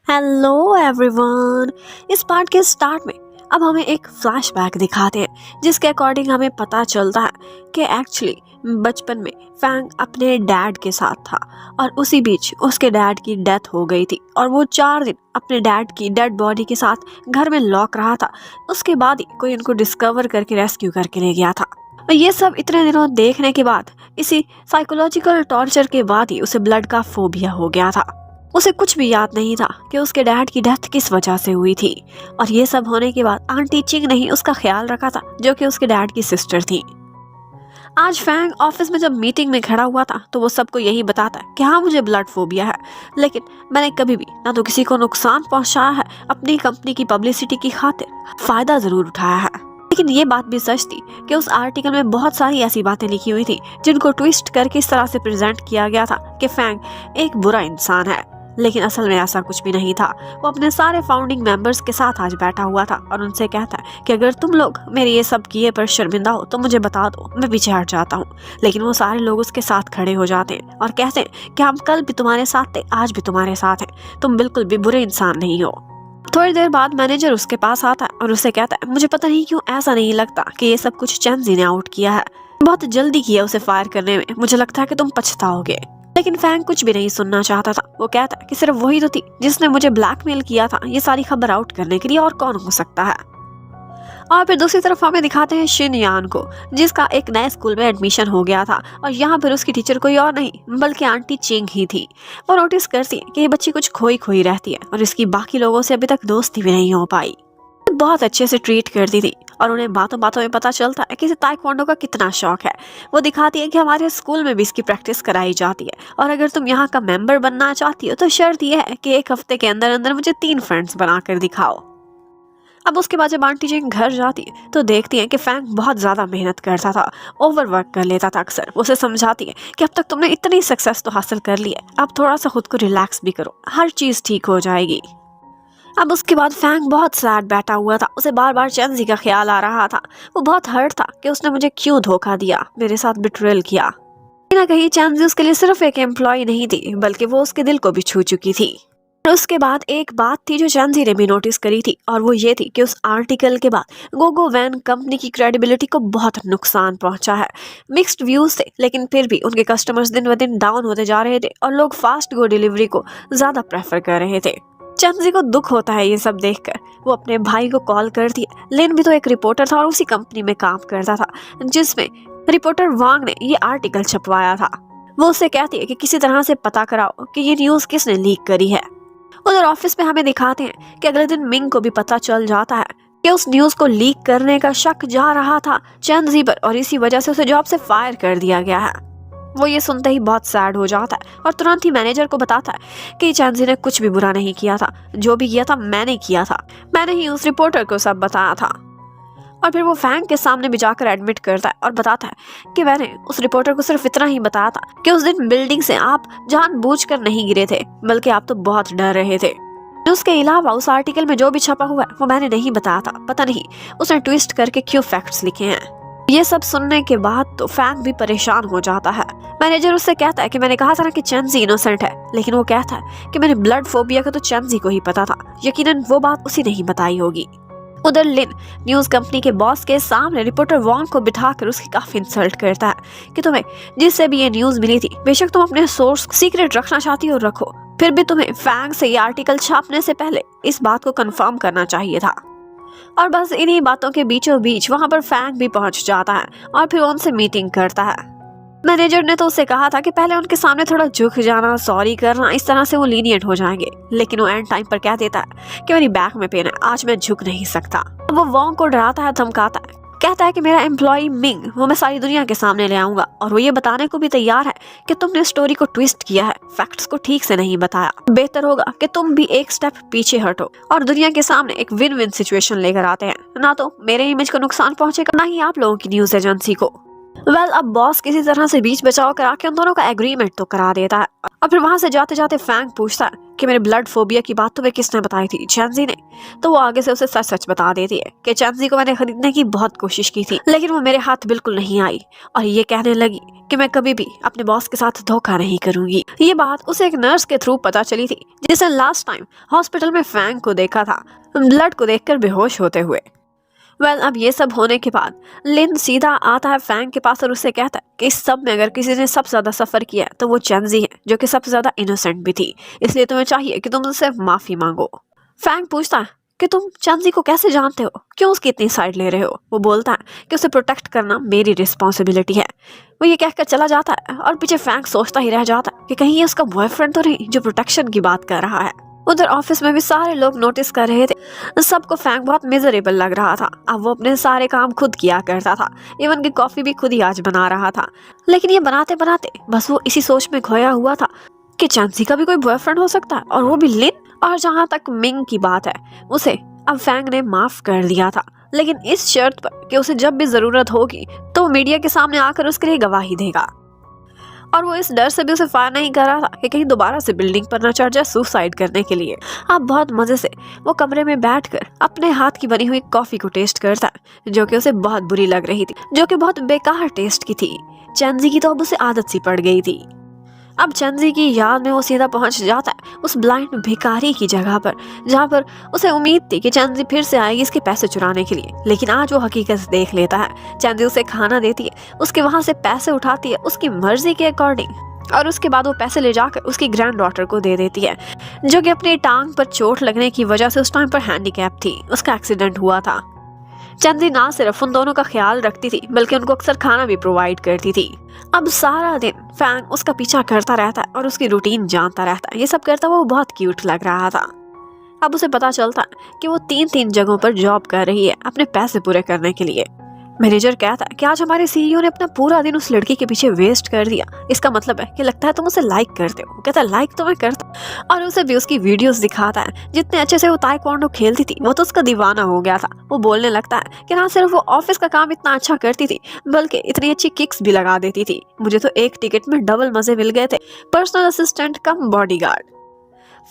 Hello everyone. इस part के start में अब हमें एक फ्लैशबैक दिखाते हैं जिसके अकॉर्डिंग हमें पता चलता है कि एक्चुअली बचपन में फैंग अपने डैड के साथ था और उसी बीच उसके डैड की डेथ हो गई थी और वो 4 दिन अपने डैड की डेड बॉडी के साथ घर में लॉक रहा था। उसके बाद ही कोई उनको डिस्कवर करके रेस्क्यू करके ले गया था। और ये सब इतने दिनों देखने के बाद, इसी साइकोलॉजिकल टॉर्चर के बाद ही उसे ब्लड का फोबिया हो गया था। उसे कुछ भी याद नहीं था कि उसके डैड की डेथ किस वजह से हुई थी। और ये सब होने के बाद आंटी चिंग ने ही उसका ख्याल रखा था, जो कि उसके डैड की सिस्टर थी। आज फैंग ऑफिस में जब मीटिंग में खड़ा हुआ था तो वो सबको यही बताता है कि हाँ, मुझे ब्लड फोबिया है, लेकिन मैंने कभी भी ना तो किसी को नुकसान पहुंचाया है, अपनी कंपनी की पब्लिसिटी की खातिर फायदा जरूर उठाया है। लेकिन ये बात भी सच थी कि उस आर्टिकल में बहुत सारी ऐसी बातें लिखी हुई थी जिनको ट्विस्ट करके इस तरह से प्रेजेंट किया गया था कि फैंग एक बुरा इंसान है, लेकिन असल में ऐसा कुछ भी नहीं था। वो अपने सारे फाउंडिंग मेंबर्स के साथ आज बैठा हुआ था और उनसे कहता है कि अगर तुम लोग मेरे ये सब किए पर शर्मिंदा हो तो मुझे बता दो, मैं पीछे हट जाता हूँ। लेकिन वो सारे लोग उसके साथ खड़े हो जाते हैं और कहते हैं कि हम कल भी तुम्हारे साथ थे, आज भी तुम्हारे साथ हैं, तुम बिल्कुल भी बुरे इंसान नहीं हो। थोड़ी देर बाद मैनेजर उसके पास आता है और उसे कहता है, मुझे पता नहीं क्यों ऐसा नहीं लगता कि ये सब कुछ चैंजी ने आउट किया है, बहुत जल्दी किया उसे फायर करने में, मुझे लगता है कि तुम पछताओगे। लेकिन फैंग कुछ भी नहीं सुनना चाहता था। वो कहता है कि सिर्फ वही तो थी जिसने मुझे ब्लैकमेल किया था ये सारी खबर आउट करने के लिए, और कौन हो सकता है। और फिर दूसरी तरफ हमें दिखाते हैं शिन यान को, जिसका एक नए स्कूल में एडमिशन हो गया था और यहाँ पर उसकी टीचर कोई और नहीं बल्कि आंटी चिंग ही थी। वो नोटिस करती है कि ये बच्ची कुछ खोई खोई रहती है और इसकी बाकी लोगों से अभी तक दोस्ती भी नहीं हो पाई। बहुत अच्छे से ट्रीट करती थी और उन्हें बातों बातों में पता चलता है कि इसे ताइक्वांडो का कितना शौक है। वो दिखाती है कि हमारे स्कूल में भी इसकी प्रैक्टिस कराई जाती है और अगर तुम यहाँ का मेंबर बनना चाहती हो तो शर्त यह है कि 1 हफ्ते के अंदर अंदर मुझे 3 फ्रेंड्स बनाकर दिखाओ। अब उसके बाद जब आंटी जी घर जाती है तो देखती है कि फैंग बहुत ज्यादा मेहनत करता था, ओवरवर्क कर लेता था अक्सर। उसे समझाती है कि अब तक तुमने इतनी सक्सेस तो हासिल कर ली है, अब थोड़ा सा खुद को रिलैक्स भी करो, हर चीज ठीक हो जाएगी। अब उसके बाद फैंग बहुत सैड बैठा हुआ था। उसे बार बार चैंजी का ख्याल आ रहा था। वो बहुत हर्ट था कि उसने मुझे क्यों धोखा दिया, मेरे साथ बिट्रेल किया। कहीं ना कहीं चैंजी उसके लिए सिर्फ एक एम्प्लॉय नहीं थी बल्कि वो उसके दिल को भी छू चुकी थी। और उसके बाद एक बात थी जो चैंजी ने भी नोटिस करी थी और वो ये थी कि उस आर्टिकल के बाद गोगो वैन कंपनी की क्रेडिबिलिटी को बहुत नुकसान पहुंचा है। मिक्स्ड व्यूज थे, लेकिन फिर भी उनके कस्टमर्स दिन ब दिन डाउन होते जा रहे थे और लोग फास्ट गो डिलीवरी को ज्यादा प्रेफर कर रहे थे। चैंजी को दुख होता है ये सब देखकर। वो अपने भाई को कॉल करती है। लिन भी तो एक रिपोर्टर था और उसी कंपनी में काम करता था जिसमें रिपोर्टर वांग ने ये आर्टिकल छपवाया था। वो उससे कहती है कि किसी तरह से पता कराओ कि ये न्यूज किसने लीक करी है। उधर ऑफिस में हमें दिखाते हैं कि अगले दिन मिंग को भी पता चल जाता है कि उस न्यूज को लीक करने का शक जा रहा था चैंजी पर और इसी वजह से उसे जॉब से फायर कर दिया गया है। वो ये सुनते ही बहुत सैड हो जाता है और तुरंत ही मैनेजर को बताता है कि चैंजी ने कुछ भी बुरा नहीं किया था, जो भी किया था मैंने किया था, मैंने ही उस रिपोर्टर को सब बताया था। और फिर वो फैंग के सामने भी जाकर एडमिट करता है और बताता है कि मैंने उस रिपोर्टर को सिर्फ इतना ही बताया था कि उस दिन बिल्डिंग से आप जानबूझकर नहीं गिरे थे, बल्कि आप तो बहुत डर रहे थे। उसके अलावा उस आर्टिकल में जो भी छपा हुआ है वो मैंने नहीं बताया था, पता नहीं उसने ट्विस्ट करके क्यों फैक्ट्स लिखे हैं। ये सब सुनने के बाद तो फैंग भी परेशान हो जाता है। मैनेजर उससे कहता है कि मैंने कहा था ना कि चैंजी इनोसेंट है, लेकिन वो कहता है कि मैंने ब्लड फोबिया का तो चैंजी को ही पता था, यकीनन वो बात उसी ने ही बताई होगी। उधर लिन न्यूज कंपनी के बॉस के सामने रिपोर्टर वांग को बिठाकर उसकी काफी इंसल्ट करता है कि तुम्हें जिससे भी ये न्यूज मिली थी, बेशक तुम अपने सोर्स सीक्रेट रखना चाहती हो रखो, फिर भी तुम्हें फैंग से ये आर्टिकल छापने से पहले इस बात को कंफर्म करना चाहिए था। और बस इन्हीं बातों के बीचों बीच वहां पर फैंग भी पहुंच जाता है और फिर उनसे मीटिंग करता है। मैनेजर ने तो उसे कहा था कि पहले उनके सामने थोड़ा झुक जाना, सॉरी करना, इस तरह से वो लीनियंट हो जाएंगे, लेकिन वो एंड टाइम पर कह देता है कि मेरी बैक में पेन है, आज मैं झुक नहीं सकता। वो वॉन्ग को डराता है, धमकाता है, कहता है कि मेरा एम्प्लॉय मिंग वो मैं सारी दुनिया के सामने ले आऊंगा और वो ये बताने को भी तैयार है कि तुमने स्टोरी को ट्विस्ट किया है, फैक्ट्स को ठीक से नहीं बताया। बेहतर होगा कि तुम भी एक स्टेप पीछे हटो और दुनिया के सामने एक विन विन सिचुएशन लेकर आते हैं, ना तो मेरे इमेज को नुकसान पहुंचेगा, ना ही आप लोगों की न्यूज एजेंसी को। अब बॉस किसी तरह से बीच बचाव करा के उन दोनों का एग्रीमेंट तो करा देता है और फिर वहां से जाते जाते फैंग पूछता है कि मेरे ब्लड फोबिया की बात तुम्हें किसने बताई थी, चैंजी ने? तो वो आगे से उसे सच सच बता देती है कि चैंजी को मैंने खरीदने की बहुत कोशिश की थी, लेकिन वो मेरे हाथ बिल्कुल नहीं आई, और ये कहने लगी कि मैं कभी भी अपने बॉस के साथ धोखा नहीं करूंगी। ये बात उसे एक नर्स के थ्रू पता चली थी, जिसने लास्ट टाइम हॉस्पिटल में फैंग को देखा था, ब्लड को देखकर बेहोश होते हुए। अब ये सब होने के बाद लिन सीधा आता है फैंग के पास और उससे कहता है कि इस सब में अगर किसी ने सबसे ज्यादा सफर किया है तो वो चैंजी है, जो कि सबसे ज्यादा इनोसेंट भी थी, इसलिए तुम्हें चाहिए कि तुम उससे माफी मांगो। फैंग पूछता है कि तुम चैंजी को कैसे जानते हो, क्यों उसकी इतनी साइड ले रहे हो? वो बोलता है कि उसे प्रोटेक्ट करना मेरी रिस्पॉन्सिबिलिटी है। वो ये कहकर चला जाता है और पीछे फैंग सोचता ही रह जाता है कि कहीं ये उसका बॉयफ्रेंड तो नहीं जो प्रोटेक्शन की बात कर रहा है। उधर ऑफिस में भी सारे लोग नोटिस कर रहे थे, सबको फैंग बहुत मिजरेबल लग रहा था। अब वो अपने सारे काम खुद किया करता था, इवन की कॉफी भी खुद ही आज बना रहा था, लेकिन ये बनाते बनाते बस वो इसी सोच में खोया हुआ था कि चैंसी का भी कोई बॉयफ्रेंड हो सकता है, और वो भी लिन। और जहाँ तक मिंग की बात है, उसे अब फैंग ने माफ कर दिया था, लेकिन इस शर्त पर कि उसे जब भी जरूरत होगी तो वो मीडिया के सामने आकर उसके लिए गवाही देगा। और वो इस डर से भी उसे फायर नहीं कर रहा था कि कहीं दोबारा से बिल्डिंग पर न चढ़ जाए सुसाइड करने के लिए। अब बहुत मजे से वो कमरे में बैठकर अपने हाथ की बनी हुई कॉफी को टेस्ट करता है, जो कि उसे बहुत बुरी लग रही थी, जो कि बहुत बेकार टेस्ट की थी। चैंजी की तो अब उसे आदत सी पड़ गई थी। अब चैंजी की याद में वो सीधा पहुंच जाता है उस ब्लाइंड भिखारी की जगह पर, जहाँ पर उसे उम्मीद थी कि चैंजी फिर से आएगी इसके पैसे चुराने के लिए, लेकिन आज वो हकीकत देख लेता है। चैंजी उसे खाना देती है, उसके वहां से पैसे उठाती है उसकी मर्जी के अकॉर्डिंग, और उसके बाद वो पैसे ले जाकर उसकी ग्रैंड डॉटर को दे देती है, जो कि अपनी टांग पर चोट लगने की वजह से उस टाइम पर हैंडीकैप थी, उसका एक्सीडेंट हुआ था। चैंजी ना सिर्फ उन दोनों का ख्याल रखती थी बल्कि उनको अक्सर खाना भी प्रोवाइड करती थी। अब सारा दिन फैंग उसका पीछा करता रहता है और उसकी रूटीन जानता रहता है। ये सब करता हुआ वो बहुत क्यूट लग रहा था। अब उसे पता चलता है कि वो 3 जगहों पर जॉब कर रही है अपने पैसे पूरे करने के लिए। मैनेजर कहता है कि आज हमारे सीईओ ने अपना पूरा दिन उस लड़की के पीछे वेस्ट कर दिया, इसका मतलब है कि लगता है तुम उसे लाइक करते हो। कहता है लाइक तो मैं करता, और उसे भी उसकी वीडियोस दिखाता है, जितने अच्छे से वो ताइक्वांडो खेलती थी वो तो उसका दीवाना हो गया था। वो बोलने लगता है कि ना सिर्फ वो ऑफिस का काम इतना अच्छा करती थी बल्कि इतनी अच्छी किक्स भी लगा देती थी, मुझे तो एक टिकट में डबल मजे मिल गए थे, personal assistant cum bodyguard.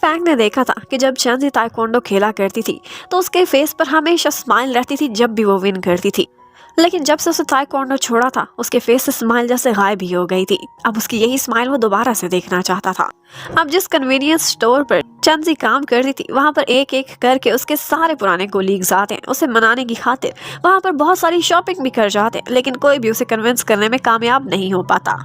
Fang ने देखा था कि जब चैंजी ताइक्वांडो खेला करती थी तो उसके फेस पर हमेशा स्माइल रहती थी जब भी वो विन करती थी, लेकिन जब से उसे ताइक्वांडो छोड़ा था उसके फेस से स्माइल जैसे गायब ही हो गई थी। अब उसकी यही स्माइल वो दोबारा से देखना चाहता था। अब जिस कन्वीनियंस स्टोर पर चैंजी काम करती थी वहां पर एक एक करके उसके सारे पुराने कोलीग्स आते हैं उसे मनाने की खातिर। वहां पर बहुत सारी शॉपिंग भी कर जाते हैं, लेकिन कोई भी उसे कन्विंस करने में कामयाब नहीं हो पाता।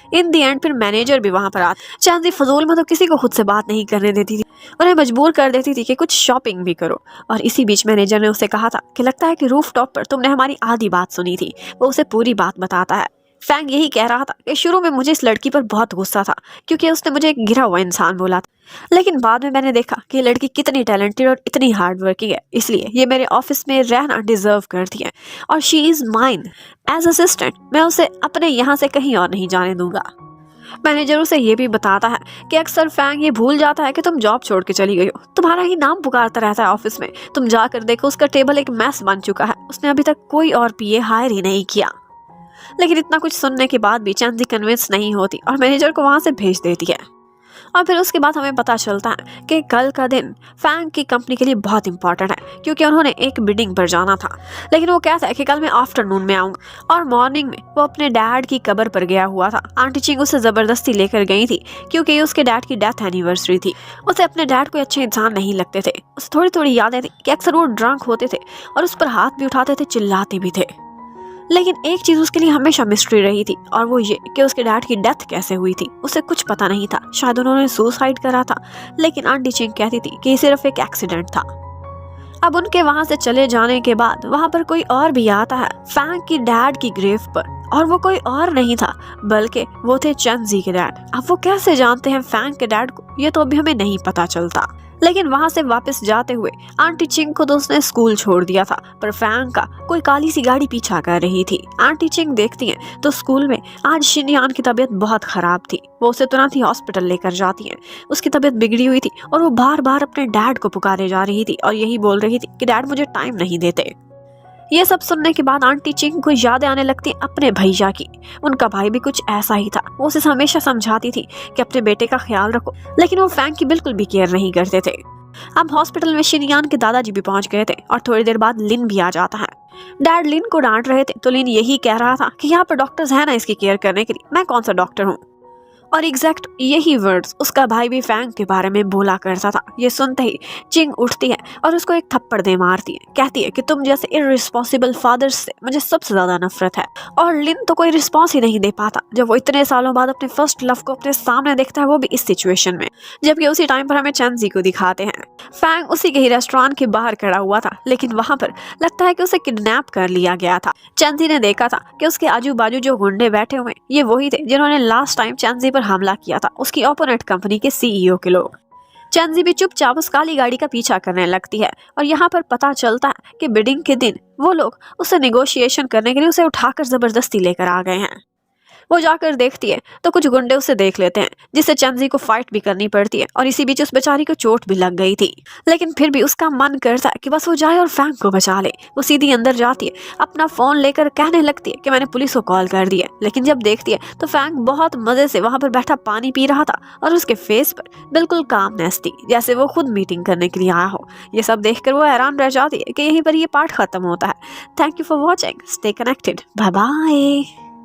इन दी एंड फिर मैनेजर भी वहां पर आता। चैंजी फजूल में तो किसी को खुद से बात नहीं करने देती थी, उन्हें मजबूर कर देती थी कि कुछ शॉपिंग भी करो। और इसी बीच मैनेजर ने उसे कहा था कि लगता है कि रूफ टॉप पर तुमने हमारी आधी बात सुनी थी। वो उसे पूरी बात बताता है। फैंग यही कह रहा था कि शुरू में मुझे इस लड़की पर बहुत गुस्सा था क्योंकि उसने मुझे एक गिरा हुआ इंसान बोला था, लेकिन बाद में मैंने देखा कि ये लड़की कितनी टैलेंटेड और इतनी हार्ड वर्किंग है, इसलिए ये मेरे ऑफिस में रहना डिजर्व करती है, और she is mine as assistant. मैं उसे अपने यहाँ से कहीं और नहीं जाने दूंगा। मैनेजर उसे ये भी बताता है कि अक्सर फैंग ये भूल जाता है कि तुम जॉब छोड़ के चली गई हो, तुम्हारा ही नाम पुकारता रहता है ऑफिस में, तुम जाकर देखो उसका टेबल एक मैस बन चुका है, उसने अभी तक कोई और पीए हायर ही नहीं किया। लेकिन इतना कुछ सुनने के बाद भी चैंजी कन्विंस नहीं होती और मैनेजर को वहां से भेज देती है। और फिर उसके बाद हमें पता चलता है कि कल का दिन फैंग की कंपनी के लिए बहुत इंपॉर्टेंट है क्योंकि उन्होंने एक बिडिंग पर जाना था, लेकिन वो कहता है कि कल मैं आफ्टरनून में आऊंगा। और मॉर्निंग में वो अपने डैड की कब्र पर गया हुआ था। आंटी चिंग उसे जबरदस्ती लेकर गई थी क्योंकि उसके डैड की डेथ एनिवर्सरी थी। उसे अपने डैड कोई अच्छे इंसान नहीं लगते थे। उसे थोड़ी थोड़ी यादें थी कि अक्सर वो ड्रंक होते थे और उस पर हाथ भी उठाते थे, चिल्लाते भी थे। लेकिन एक चीज उसके लिए हमेशा मिस्ट्री रही थी, और वो ये कि उसके डैड की डेथ कैसे हुई थी। उसे कुछ पता नहीं था, शायद उन्होंने सुसाइड करा था, लेकिन आंटी चिंग कहती थी कि ये सिर्फ एक एक्सीडेंट था। अब उनके वहां से चले जाने के बाद वहां पर कोई और भी आता है फैंग की डैड की ग्रेव पर, और वो कोई और नहीं था बल्कि वो थे चैंजी के डैड। अब वो कैसे जानते हैं फैंग के डैड को, ये तो अभी हमें नहीं पता चलता। लेकिन वहां से वापस जाते हुए आंटी चिंग को तो उसने स्कूल छोड़ दिया था, पर फैंग का कोई काली सी गाड़ी पीछा कर रही थी। आंटी चिंग देखती हैं तो स्कूल में आज शिनयान की तबीयत बहुत खराब थी। वो उसे तुरंत ही हॉस्पिटल लेकर जाती हैं। उसकी तबीयत बिगड़ी हुई थी और वो बार बार अपने डैड को पुकारे जा रही थी और यही बोल रही थी कि डैड मुझे टाइम नहीं देते। ये सब सुनने के बाद आंटी चिंग को यादें आने लगती अपने भैया की। उनका भाई भी कुछ ऐसा ही था। वो उसे हमेशा समझाती थी कि अपने बेटे का ख्याल रखो, लेकिन वो फैंग की बिल्कुल भी केयर नहीं करते थे। अब हॉस्पिटल में शिनयान के दादाजी भी पहुंच गए थे और थोड़ी देर बाद लिन भी आ जाता है। डैड लिन को डांट रहे थे तो लिन यही कह रहा था कि यहाँ पर डॉक्टर्स हैं ना इसकी केयर करने के लिए, मैं कौन सा डॉक्टर हूँ। और एग्जैक्ट यही वर्ड्स उसका भाई भी फैंग के बारे में बोला करता था। ये सुनते ही चिंग उठती है और उसको एक थप्पड़ दे मारती है। कहती है कि तुम जैसे इररिस्पॉन्सिबल फादर्स से मुझे सबसे ज्यादा नफरत है। और लिन तो कोई रिस्पॉन्स ही नहीं दे पाता जब वो इतने सालों बाद अपने फर्स्ट लव को अपने सामने देखता है, वो भी इस सिचुएशन में। जबकि उसी टाइम पर हमें चैंजी को दिखाते हैं। फैंग उसी के ही रेस्टोरेंट के बाहर खड़ा हुआ था, लेकिन वहां पर लगता है कि उसे किडनैप कर लिया गया था। चैंजी ने देखा था कि उसके आजू बाजू जो गुंडे बैठे हुए ये वही थे जिन्होंने लास्ट टाइम चैंजी पर हमला किया था, उसकी ओपोनेंट कंपनी के सीईओ के लोग। चैंजी भी चुपचाप उस काली गाड़ी का पीछा करने लगती है और यहाँ पर पता चलता है कि बिडिंग के दिन वो लोग उससे नेगोशिएशन करने के लिए उसे उठाकर जबरदस्ती लेकर आ गए हैं। वो जाकर देखती है तो कुछ गुंडे उसे देख लेते हैं, जिससे चैंजी को फाइट भी करनी पड़ती है और इसी बीच उस बेचारी को चोट भी लग गई थी। लेकिन फिर भी उसका मन करता है कि बस वो जाए और फैंग को बचा ले। वो सीधी अंदर जाती है, अपना फोन लेकर कहने लगती है कि मैंने पुलिस को कॉल कर दिया। लेकिन जब देखती है तो फैंग बहुत मजे से वहां पर बैठा पानी पी रहा था और उसके फेस पर बिल्कुल कामनेस थी, जैसे वो खुद मीटिंग करने के लिए आया हो। ये सब देखकर वो हैरान रह जाती है कि यहीं पर ये पार्ट खत्म होता है। Thank you for watching, stay connected, bye bye.